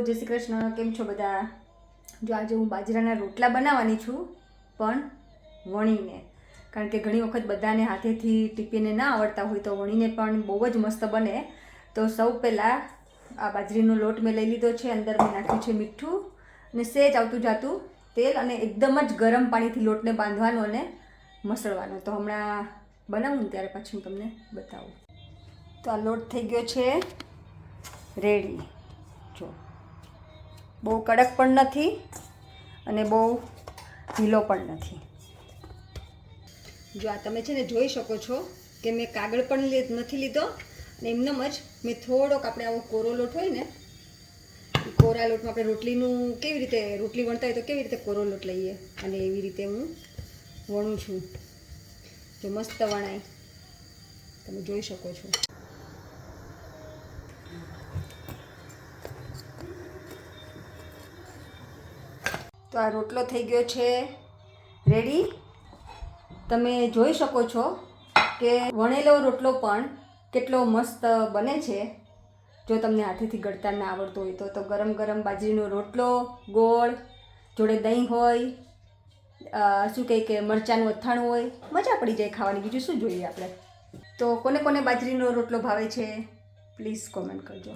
જય શ્રી કૃષ્ણ. કેમ છો બધા? જો આજે હું બાજરાના રોટલા બનાવવાની છું, પણ વણીને. કારણ કે ઘણી વખત બધાને હાથેથી ટીપીને ના આવડતા હોય તો વણીને પણ બહુ જ મસ્ત બને. તો સૌ પહેલાં આ બાજરીનો લોટ મેં લઈ લીધો છે. અંદર મેં નાખ્યું છે મીઠું અને સેજ આવતું જાતું તેલ, અને એકદમ જ ગરમ પાણીથી લોટને બાંધવાનો અને મસળવાનો. તો હમણાં બનાવું ને ત્યારે પછી હું તમને બતાવું. તો આ લોટ થઈ ગયો છે રેડી. જો બહુ કડક પણ નથી અને બહુ ઢીલો પણ નથી. જો આ તમે છે ને જોઈ શકો છો કે મેં કાગળ પણ નથી લીધો, અને એમનેમ જ મેં થોડોક, આપણે આવો કોરો લોટ હોય ને, કોરા લોટમાં આપણે રોટલીનું કેવી રીતે રોટલી વણતા હોય તો કેવી રીતે કોરો લોટ લઈએ, અને એવી રીતે હું વણું છું. જો મસ્ત વણાય, તમે જોઈ શકો છો. તો આ રોટલો થઈ ગયો છે રેડી. તમે જોઈ શકો છો કે વણેલો રોટલો પણ કેટલો મસ્ત બને છે. જો તમને હાથેથી ગળતા ના આવડતો હોય તો ગરમ ગરમ બાજરીનો રોટલો, ગોળ જોડે દહીં હોય, શું કહે કે મરચાંનું અથાણું હોય, મજા પડી જાય ખાવાની. બીજું શું જોઈએ આપણે? તો કોને કોને બાજરીનો રોટલો ભાવે છે પ્લીઝ કોમેન્ટ કરજો.